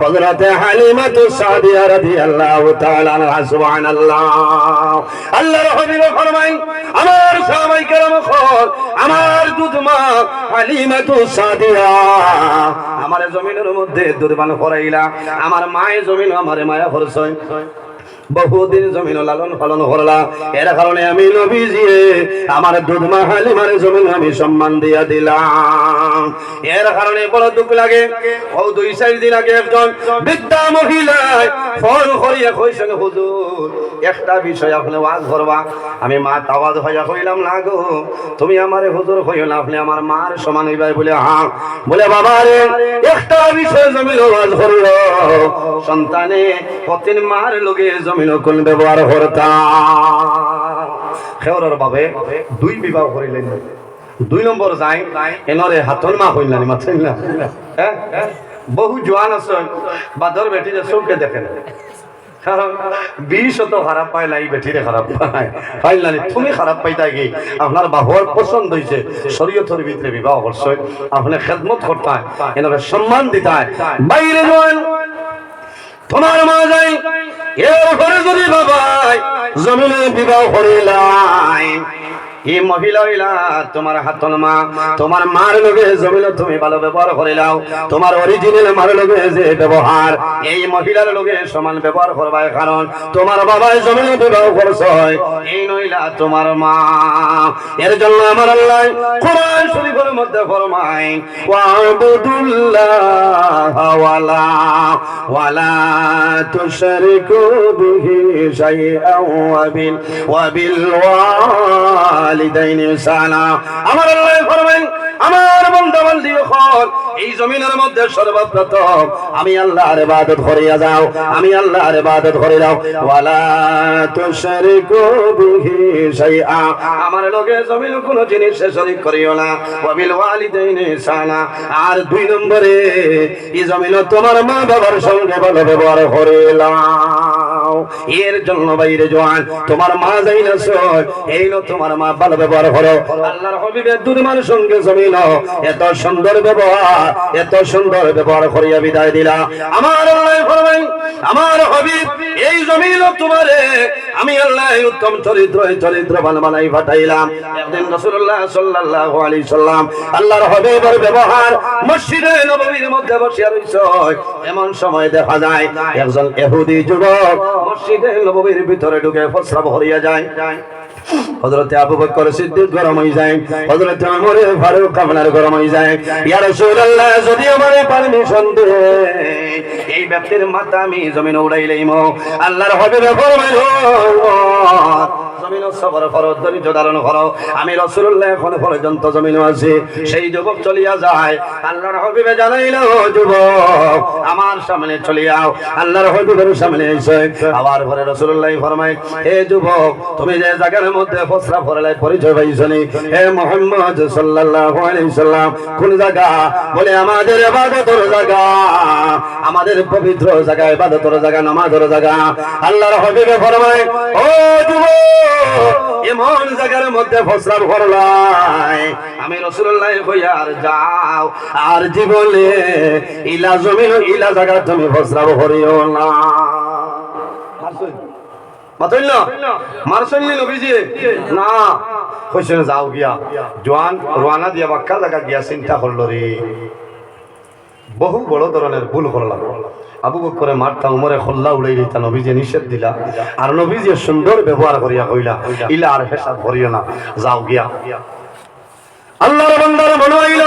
হযরত হালিমাতুস সাদিয়া রাদিয়াল্লাহু তাআলা আনহা। সুবহানাল্লাহ। আল্লাহর হাবিব ফরমায় আমার সাহাবায়ে কেরাম আমার দুধমা হালিমাতুস সাদিয়া আমার জমিনের মধ্যে দুধপান করাইলা। আমার মায়ের জমিন আমারে মায়া করছেন। বহুদিন জমিন লালন পালন করলা। এর কারণে আমি নবীজি আমার দুধমা হালিমার জমিন আমি সম্মান দিয়া দিলাম। এর কারণে বড় দুঃখ লাগে। ও 2-4 দিন আগে একজন বৃদ্ধা মহিলা ফোন করিয়া কইছেন হুজুর একটা বিষয় আপনি ওয়াজ করবা। আমি মা তাওয়াজ হইয়া কইলাম না গো তুমি আমারে হুজুর কইও না, আপনি আমার মার সমান হইবাই। বলে হ্যাঁ। বলে বাবা রে একটা বিষয় জমিন ওয়াজ করলো সন্তানে কতদিন মার লগে জমিন কোন ব্যবহার করতাম। খেওরার বাবে 2 বিবাহ করিলেন। 2 নম্বর যাই এনরে হাতন মা হইলানি মাথাইল না। হ্যাঁ বহু জওয়ান আছে বাদর বেটি যে চোখে দেখে না, কারণ 20 তো খারাপ পায় লাই বেটিরে খারাপ পায় পাইলানি। তুমি খারাপ পাইতা কি আপনার বাবার পছন্দ হইছে শরীয়তের ভিতরে বিবাহ করছে, আপনি খেদমত করতায় এনরে সম্মান দিতায়। বাইরে জওয়ান তোমার মা যাই এর ঘরে যদি বাবাই জমিনে বিবাহ করিলাই এই মহিলা হইলা তোমার হাতন মা তোমার মার লগে জমিন তুমি ভালো ব্যবহার করিলাও তোমার অরিজিনাল মার লগে যে ব্যবহার এই মহিলার লগে সমান ব্যবহার করবাই কারণ তোমার বাবা জমিন বিবাহ করছে এই নইলা তোমার মা এর জন্য আমার আল্লাহ কোরআন শরীফের মধ্যে ফরমায় ওয়াবুদুল্লাহ ওয়ালা তুশরিকু বিহি শাইআন ওয়া বিল ওয়ালিদাইনি ইহসানা আমার আল্লাহ ফরমায় আমার বান্দা বান্দি হল এই জমিনের মধ্যে সর্বপ্রথম আমি আল্লাহর ইবাদত করিয়া যাও আমি আল্লাহর ইবাদত করে দাও ওয়ালা তুশরিকু বিহি শাইআ আমার লগে জমিন কোন জিনিস শরীক করিও না ওয়া বিল ওয়ালিদাইনি ইহসানা আর দুই নম্বরে এই জমিন তোমার মা বাবার সঙ্গে ভালো ব্যবহার করিলাও এর জন্য বাইরে জওয়ান তোমার মা যাইনা সয় এই নো তোমার মা ভালো ব্যবহার করো আল্লাহর হাবিবের দুর্মার সঙ্গে জমিন এত সুন্দর ব্যবহার করিয়া বিদায় দিলা আমার আল্লাহ ফরমায় আমার হাবিব এই জমিন তোমারে আমি আল্লাহ উত্তম চরিত্রবান বানাই পাঠাইলাম একদিন রাসূলুল্লাহ সাল্লাল্লাহু আলাইহি সাল্লাম আল্লাহর হাবিবের ব্যবহার মসজিদে নববীর মধ্যে বসিয়া রইছে এমন সময় দেখা যায় একজন ইহুদি যুবক মসজিদে নববীর ভিতরে ঢুকে প্রস্রাব করিয়া যায় হযরত আবু বকর সিদ্দিক গরম হয়ে যায় হযরত ওমর ফারুক আপনার গরম হয়ে যায় ইয়া রাসূলুল্লাহ যদি আমারে পারমিশন দেন এই ব্যক্তির মাথা আমি জমিনে উড়াইলাম আল্লাহর হাবিব ফরমাইল জমিন সবর করো ধৈর্য ধারণ করো আমি রাসূলুল্লাহ এখন পর্যন্ত জমিনে আছি সেই যুবক চলিয়া যায় আল্লাহর হাবিবে জানাইলো যুবক আমার সামনে চলে যাও আল্লাহর হাবিবের সামনে এসে আবার পরে রাসূলুল্লাহ ফরমায় হে যুবক তুমি যে জায়গার মধ্যে প্রস্রাব করলে পরিচয় পাইছনি হে মুহাম্মদ সাল্লাল্লাহু আলাইহি সাল্লাম কোন জায়গা বলে আমাদের ইবাদতের জায়গা আমাদের পবিত্র জায়গা ইবাদতের জায়গা নামাজের জায়গা আল্লাহর হাবিবে ফরমায় ও যুবক এমন জায়গার মধ্যে প্রস্রাব করলাই আমি রাসূলুল্লাহ কইয়া আর যাও আর জীবনে ইলা জমিন ইলা জায়গা তুমি প্রস্রাব করিও না মাতইল মারসনি নবীজি না কইছে যাও গিয়া জওয়ান রওনা দিয়া বাক্কা জায়গা গিয়া চিন্তা করল রে বহু বড় ধরনের ভুল করলাম আবু বকরে মারতা উমরে খল্লা উড়াই দিতা নবীজি নিষেধ দিলা আর নবীজি সুন্দর ব্যবহার করিয়া কইলা ইলা আর হিসাব করিও না যাও গিয়া আল্লাহর বান্দার মনে হইল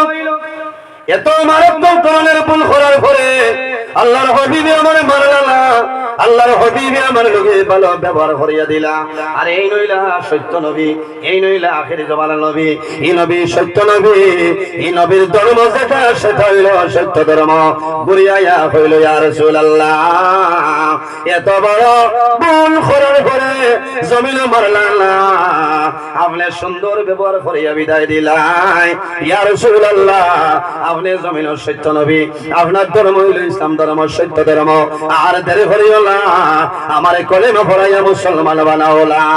এত মারাত্মক ধরনের ভুল করার পরে আল্লাহর হাবিবে আমারে মারলা না আল্লাহর হাবিবে আমার লগে ভালো ব্যবহার করিয়া দিলা আর এই নইলা সত্য নবী এই নইলা আখেরি জামানার নবী এই নবী সত্য নবী এই নবীর ধর্ম যেটা সেটা হইল সত্য ধর্ম বুড়িয়া হইল ইয়া রাসূলুল্লাহ এত বড় ভুল করার পরে জমিন মারলা না আপনি সুন্দর ব্যবহার করিয়া বিদায় দিলাই ইয়া রাসূলুল্লাহ আপনি জমিন সত্য নবী আপনার ধর্ম হইল ইসলাম ধর্ম সত্য ধর্ম আর দেরি করিও না আমার কলেমা পড়াইয়া মুসলমান বানাও লা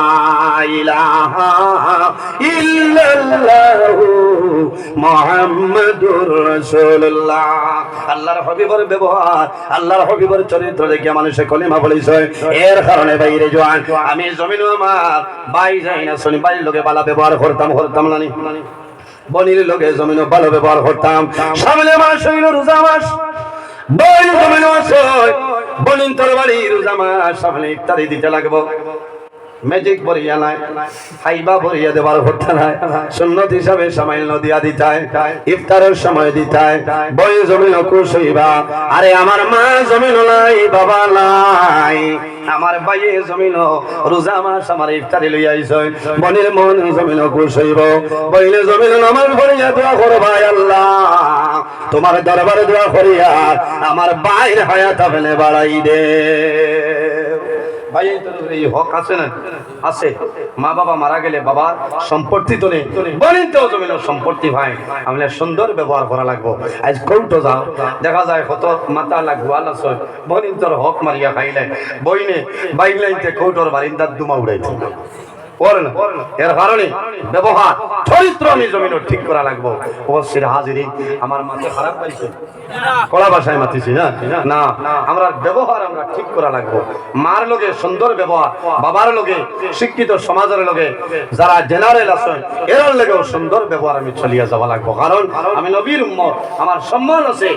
ইলাহা ইল্লাল্লাহু মুহাম্মাদুর রাসূলুল্লাহ আল্লাহর হাবিবের ব্যবহার আল্লাহর হাবিবের চরিত্র দেখে মানুষে কলেমা পড়িছে এর কারণে বাইরে জওয়ান আমি জমিনে আমার বাই যাই না শুনি বাইর লোকে ভালো ব্যবহার করতাম না বনির লোকে জমিনে ভালো ব্যবহার করতাম সামনে মাস হইল রোজা মাস বইন জমিনে আছে বলিন তোর বাড়ি রোজা মাস সামনে ইফতারি দিতে লাগবো ম্যাজিক বরিয়া নাই খাইবা বরিয়া দেবার হতে নাই সুন্নত হিসাবে সামাইল দিয়া দিতায় ইফতারের সময় দিতায় বই জমিন খুশ হইবা আরে আমার মা জমিন নাই বাবা নাই আমার ভাইয়ে জমিন রোজা মাস আমার ইফতারি লইয়া আইছে বনির মন জমিন খুশ হইব বইলে জমিন নামাজ পড়িয়া দোয়া করো ভাই আল্লাহ তোমার দরবারে দোয়া করিয়া আমার বাইর হায়াত আপনি বাড়াই দে ভাই এই হক আছে না আছে মা বাবা মারা গেলে বাবার সম্পত্তি তো নেই বলেন তো জমিন সম্পত্তি ভাই আমরা সুন্দর ব্যবহার করা লাগবো আজ কৌটো যাও দেখা যায় কত মাথা লাগবো আল্লাহ বনিন তোর হক মারিয়া খাইলে বইনে বাইক লাইনতে কৌটোর বারিন্দার দুমা উড়াইছে পড়ে না। এর কারণে ব্যবহার চরিত্র আমি জমিনে ঠিক করা লাগবো। উপস্থিত হাজিরিন, আমার মাথা খারাপ পাইছে, কড়া ভাষায় মাতিছি না, না আমরা ব্যবহার আমরা ঠিক করা লাগবো। মার লগে সুন্দর ব্যবহার, বাবার লগে, শিক্ষিত সমাজের লগে, যারা জেনারেল আছেন এর লগেও সুন্দর ব্যবহার আমি চলিয়ে যাওয়া লাগবো। কারণ আমি নবীর উম্মত, আমার সম্মান আছে।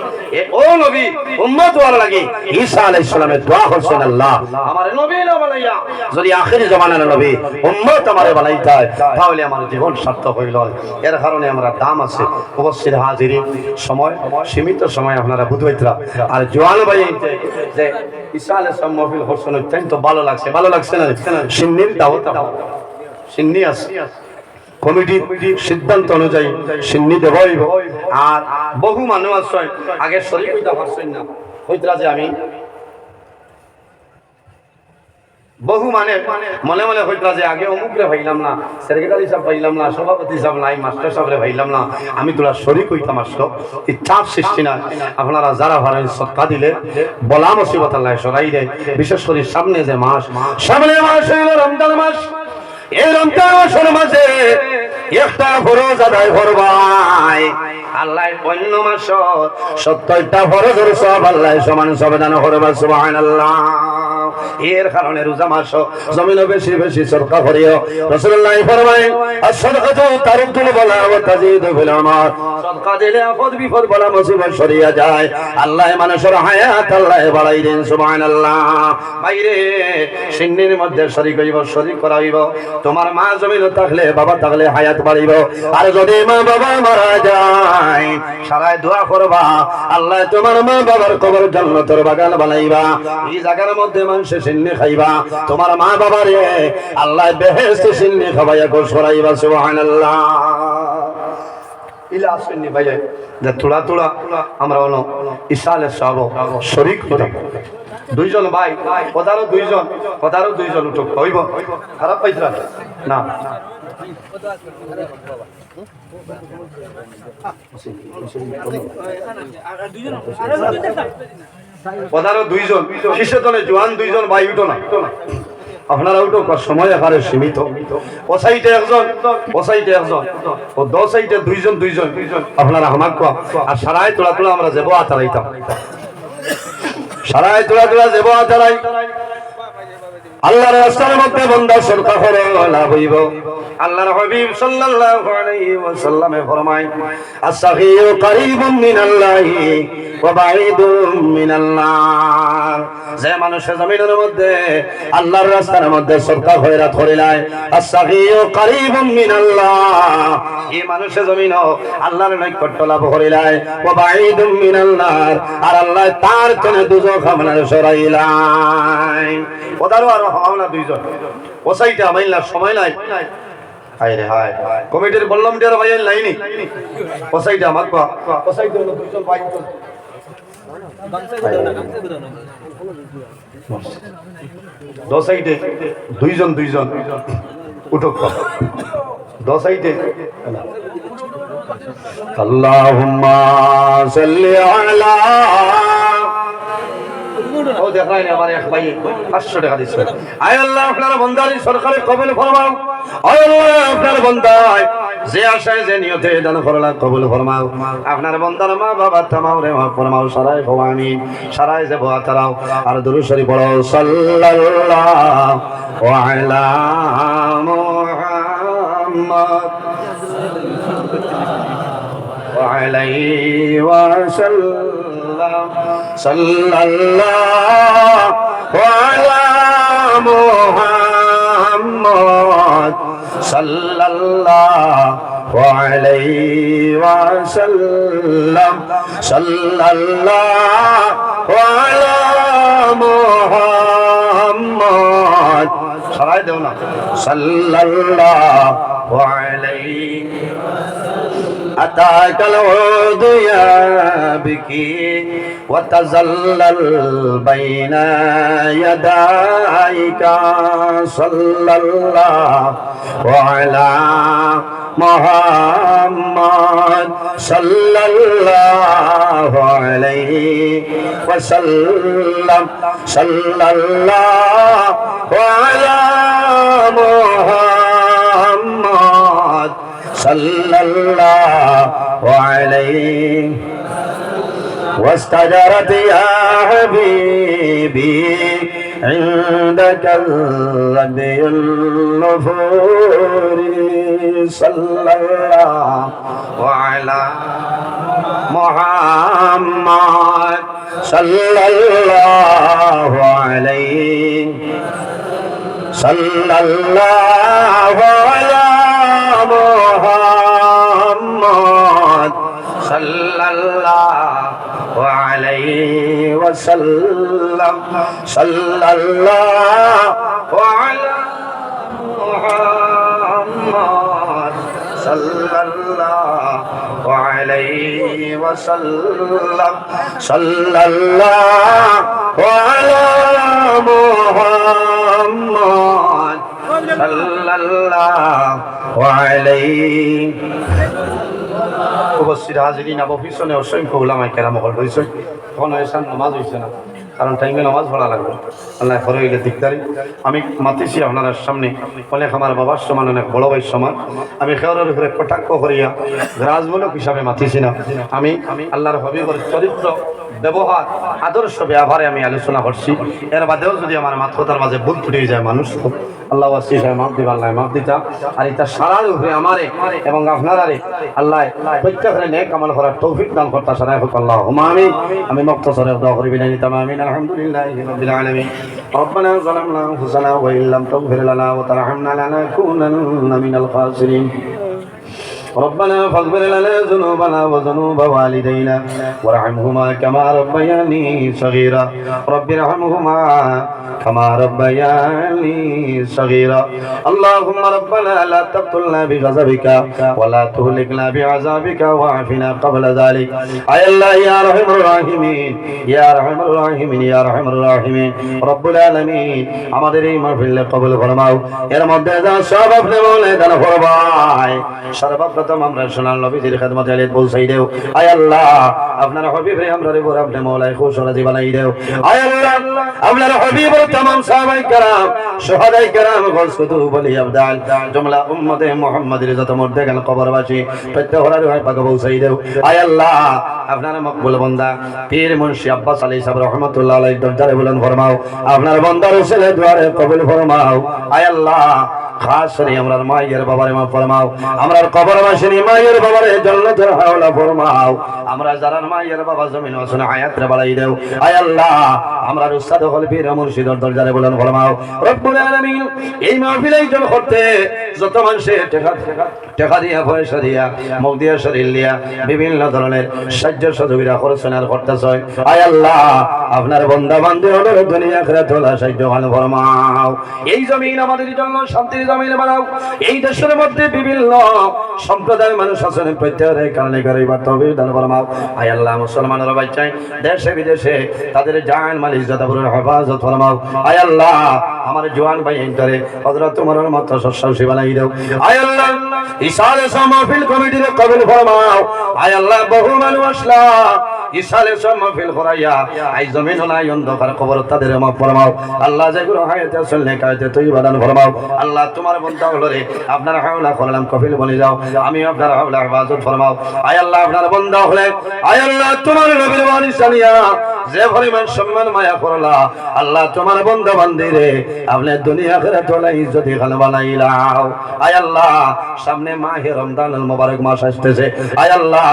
ও নবী উম্মত হওয়ার লাগে ঈসা আলাইহিস সালামের দোয়া করছেন, আল্লাহ আমার নবী না বানাইয়া যদি আখিরি জামানার নবী উম্মত আমারে বানাইতে হয় তাহলে আমার জীবন সার্থক হইল। এর কারণে আমরা দাম আছে। উপস্থিত হাজিরিন, সময় সীমিত সময় আপনারা বুঝবাইতরা। আর জোয়ান ভাই যে ঈসা আলাইহিস সালাম মহফিল হোসেন অত্যন্ত ভালো লাগছে, ভালো লাগছে না? সিন্নির দাওয়াত, সিন্নি আছে কমিটির সিদ্ধান্ত অনুযায়ী সিন্নি দেব। আর বহু মানুষ আছে আগে শরীর হইতে পারছেন না, হইতরা যে আমি বহু মানে মনে মনে হইতরা যে আগে অমুকরে ভাইলাম না, সেক্রেটারি সাহেব ভাইলাম না, সভাপতি সাহেব নাই, মাস্টার সাহেবরে ভাইলাম না, আমি তোরা শরীক হইতাম আসলো। এই চাপ সৃষ্টি না। আপনারা যারা ভাড়া সৎকা দিলে বলা মুসিবত আল্লাহ সরাই দেয়। বিশেষ করে সামনে যে মাস, সামনে মাস হইল রমজান মাস। এই রমজান মাসের মাঝে একটা ফরজ আদায় করবাই। আল্লাহ অন্য মাস 70টা ফরজের সব আল্লাহ সমান সবদান করবা, সুবহানাল্লাহ। এর কারণে রোজা মাস জমিনে বেশি বেশি সদকা করিও। রাসূলুল্লাহ ফরমায় as-সাদাকাতু তারুদ্দুল বালা ওয়া তাজিদু ফিল আমাল। সদকা দিলে আপদ বিপদ বালা মুসিবত সরিয়া যায়। আল্লাহ মানুষের হায়াত আল্লাহ বাড়াই দেন, সুবহানাল্লাহ। বাইরে সিন্নির মধ্যে শরীক হইব, শরীক করাইব। তোমার মা জমিনে থাকলে, বাবা থাকলে হায়াত বাড়িব। আর যদি মা বাবা মারা যায় সারায় দোয়া করবা, আল্লাহ তোমার মা বাবার কবর জান্নাতের বাগান বানাইবা। এই জায়গার মধ্যে মানুষে সিন্নি খাইবা, তোমার মা বাবারে আল্লাহ বেহেশতে সিন্নি খাওয়াইয়া গোশ করাইবা, সুবহানাল্লাহ। ইলা সিন্নি ভাই যে তোড়া তোড়া আমরা হলো ঈসা আলাইহিস সালাম শরীক হইতাম। দুইজন ভাই, পদারও দুইজন উঠক হইব। খারাপ পাইছিলা না? পদারও দুইজন, কিসে তলে জোয়ান দুইজন ভাই উঠো না, আপনারা উঠো, সময় এখানে সীমিত। ও সাইডে একজন, ও সাইডে একজন, ও দো সাইডে দুইজন দুইজন, আপনারা আমার কোয়া। আর সারাই তোলা তোলা আমরা যাবো আতারাইতাম, সারাই তোলা তোলা যাবো আতারাই। আল্লাহর রাস্তার মধ্যে বান্দা সদকা করে লাভ হইব। আল্লাহর হাবিব সাল্লাল্লাহু আলাইহি ওয়াসাল্লামে ফরমায় আস-সাগীরু কারীবুম মিনাল্লাহি ওয়া বাঈদুম মিনান্নার। যে মানুষের জমিনের মধ্যে আল্লাহর রাস্তার মধ্যে সদকা খয়রাত করিলায়, আস-সাগীরু কারীবুম মিনাল্লাহ, এই মানুষের জমিনও আল্লাহর নৈকট্য লাভ করিলায়, ওয়া বাঈদুম মিনান্নার, আর আল্লাহ তার জন্য দুজখ আপনার সরাইলায়। ওদারও আর হওয়া না দুইজন, ও সাইডে আমাইলা সময় নাই। হায় রে হায়, কমিটির বললাম যে ভাই লাইনি ও সাইডে আমার কোয়া, ও সাইডে হলো দুইজন ভাই, দো সাইডে দুইজন দুইজন উঠক, দো সাইডে। আল্লাহুম্মা সাল্লি আলা, ও দেখাই না আমার এক ভাই 500 টাকা দিচ্ছে। আয় আল্লাহ আপনার বান্দার সরকারে কবুল ফরমাও। আয় আল্লাহ আপনার বান্দায় যে আশায় যে নিয়তে দান করলা কবুল ফরমাও। আপনার বান্দার মা বাবা তামাও রে মাফ ফরমাও। সারাই ভবানী সারাই যে বোয়া তারাও। আর দুরূদ শরীফ পড়ো, সাল্লাল্লাহু আলা মুহাম্মদ ওয়া আলাইহি ওয়া সাল্লাম, সাল্লাল্লাহু আলা মুহাম্মদ সাল্লাল্লাহু আলাইহি ওয়া সাল্লাম, সাল্লাল্লাহু আলা মুহাম্মদ, সবাই দেও না, সাল্লাল্লাহু আলাইহি। أتاك العود يبكي وتزلل بين يديك، صلى الله على محمد صلى الله عليه وسلم، صلى الله على محمد সাল্লাল্লাহু আলাইহি واستجرت يا حبيبي عندك الربي النفور صلى الله على محمد صلى الله عليه صلى الله على محمد صلى الله عليه وسلم صلى الله على محمد صلى الله عليه وسلم صلى الله على محمد صلى الله عليه উপস্থিত হাজিরিন আবু পিছনে অসংখ্য উলামায়ে কেরাম হল রয়েছে এখন এসান নামাজ হইছে না কারণ টাইমে নামাজ পড়া লাগবে আল্লাহ করে হইলে দিকদারি আমি মাতিছি আপনার সামনে অনেক আমার বাবার সমান অনেক বড় ভাইয়ের সমান আমি খেয়ালের উপরে কটাক্ষ করিয়া রাজমূলক হিসাবে মাতিছি না আমি আল্লাহর হবিবের চরিত্র ব্যবহার আদর্শ ব্যবহারে আমি আলোচনা করছি এর বাদেও যদি আমার মাত্রতার মাঝে ভুল ত্রুটি যায় মানুষ আল্লাহ মাফ দিবা আল্লাহ মাফ দিতা আর এটা সারার উপরে আমারে এবং আপনারারে আল্লাহ প্রত্যেকের নেক আমল করার তৌফিক দান করতে সারাই হোক আল্লাহুম্মা আমিন আমি মুক্তসরে দোয়া করি বিনানি তামামিন আলহামদুলিল্লাহি রাব্বিল আলামিন ربنا ظلمنا انفسنا وان لم تغفر لنا وترحمنا لنكونن من الخاسرين ربنا فاغفر لنا ذنوبنا وذنوب والدينا وارحمهما كما ربياني صغيرا رب ارحمهما كما ربياني صغيرا اللهم ربنا لا تقتلنا بغضبك ولا تهلكنا بعذابك واعفنا قبل ذلك اي الله يا ارحم الراحمين يا ارحم الراحمين يا ارحم الراحمين رب العالمين আমাদের এই মাহফিল কবুল ফরমাও এর মধ্যে যা সব আপনি বলে দান ফরমায় সর্বপ্রথম আমরা সোনার নবীজির খিদমতে আলিয়াত পৌঁছাই দেও আয় আল্লাহ আপনার হাবিব রে আমরার উপর আপনি মওলাই খুশ রাজি বানাই দেও আয় আল্লাহ আপনার হাবিব ও तमाम সাহাবায়ে کرام শুহাদায়ে کرام গলসুতু বলি আবদাল জুমলা উম্মতে মুহাম্মাদের যত মরদে গেল কবরবাসী প্রত্যেকর রূহে পাক পৌঁছাই দেও আয় আল্লাহ আপনার মকবুল বান্দা পীর মুন্সি আব্বাস আলী সাহেব রাহমাতুল্লাহ আলাইহি দরজারে বুলন্দ ফরমাও আপনার বান্দার উসিলে দুআরে কবুল ফরমাও আয় আল্লাহ খাস করে আমরার মায়ের বাবারে মাফ ফরমাও আমরার কবরবাসী মায়ের বাবারে জান্নাতের হাওলা ফরমাও আমরা যারার মায়ের বাবা জমিন ওয়াসনা হায়াত রে বাড়াই দেও আয় আল্লাহ আমরার উস্তাদ হল পীর মুর্শিদের দরজারে বুলন্দ ফরমাও রব্বুল আলামিন এই মাহফিল আয়োজন করতে যত মানুষে টাকা দিয়া পয়সা দিয়া মুখ দিয়া শরীর দিয়া বিভিন্ন ধরনের সাহায্য সহযোগিতা করছেন আর করতেছে আয় আল্লাহ আপনার বান্দা বান্দি হলো দুনিয়া আখিরাত হলো সাহায্য দান ফরমাও এই জমিন আমাদের জন্য শান্তির জমিন বানাও এই দেশের মধ্যে বিভিন্ন সম্প্রদায়ের মানুষ আছেন প্রত্যেকের কারণে গরিবার তৌফিক দান ফরমাও আয় আল্লাহ মুসলমানরা বাঁচাই দেশে বিদেশে তাদের জান মাল ইজ্জত আবরুর হেফাজত ফরমাও আয় আল্লাহ আমার জওয়ান ভাই ইন্টারে হযরত তোমার মত সসাউসি বানাই দাও আয় আল্লাহ ইসালে মাহফিল কমিটির কবুল ফরমাও আয় আল্লাহ বহু মানুষ আসলা ইসালে মাহফিল করাইয়া আই জমিন হলাই অন্ধকার কবর তাদের মাফ ফরমাও আল্লাহ যেগুলো হায়াতে চললে কায়তে তুই বাদান ফরমাও আল্লাহ তোমার বান্দা হলো রে আপনার হাওলা করলাম কফিল বলে যাও আমি আপনার হাওলা হেফাজত ফরমাও আয় আল্লাহ আপনার বান্দা হলে আয় আল্লাহ তোমার নবীর ওয়ারিস জানিয়া যে পরিমাণ সম্মান মায়া করলা আল্লাহ তোমার বান্দা বান্দিরে আপনি দুনিয়া আখিরাত হলে ইজ্জতি খান বানাইলাও আয় আল্লাহ সামনে মাহে রমজানুল মুবারক মাস আসতেছে আয় আল্লাহ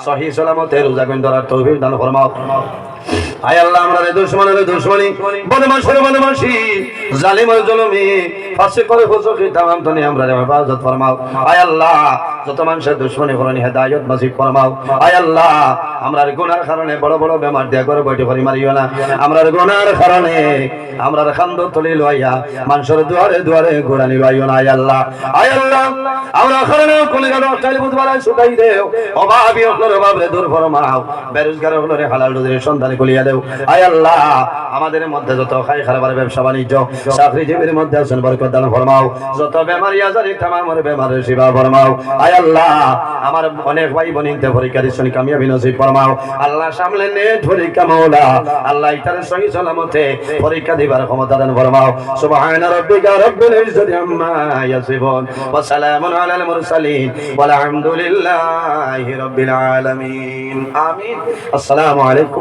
সহি সালামতে রোজা করার তৌফিক দান ফরমাও আয় আল্লাহ আমরা দুশমনের দুশমনি বদমাশের বদমাশি জালিমের জুলুমি ফাসিকের ফুসুকি तमाम দুনিয়া আমরা হেফাজত ফরমাও আয় আল্লাহ যত মানুষের দুশমনি করনি হেদায়েত নসিব ফরমাও আয় আল্লাহ আমরার গুনার কারণে বড় বড় বেমার দিয়া করে বইতে পারি মারিও না আমরার গুনার কারণে আমরার খান্দ তলি লইয়া মানুষের দুয়ারে দুয়ারে গোড়ানি লইও না আয় আল্লাহ আমরা কারণে কোন গেল চাইলে বুধবারে শুকাই দেও অভাবী হলরে বাবরে দূর ফরমাও বেরোজগার হলরে হালাল রুজির সন্ধান কলিয়া দেও আয় আল্লাহ আমাদের মধ্যে যত খাই খারাপের ব্যবসা বাণিজ্য চাকরিজীবীর মধ্যে আছেন বরকত দান ফরমাও যত বেমারি আজারি तमाम বেমারের শিফা ফরমাও আয় আল্লাহ আমার অনেক ভাই বোনিনতে পরীক্ষা দিচ্ছেন কামিয়াবি নসিব ফরমাও আল্লাহ সামলে নে পরীক্ষা মাওলা আল্লাহ ইতার সহি সালামতে পরীক্ষা দিবার ক্ষমতা দান ফরমাও সুবহান রাব্বিকা রাব্বিল ইজ্জাতি আম্মা ইয়াসিফুন ওয়া সালামুন আলাল মুরসালিন ওয়াল হামদুলিল্লাহি রাব্বিল আলামিন আমিন আসসালামু আলাইকুম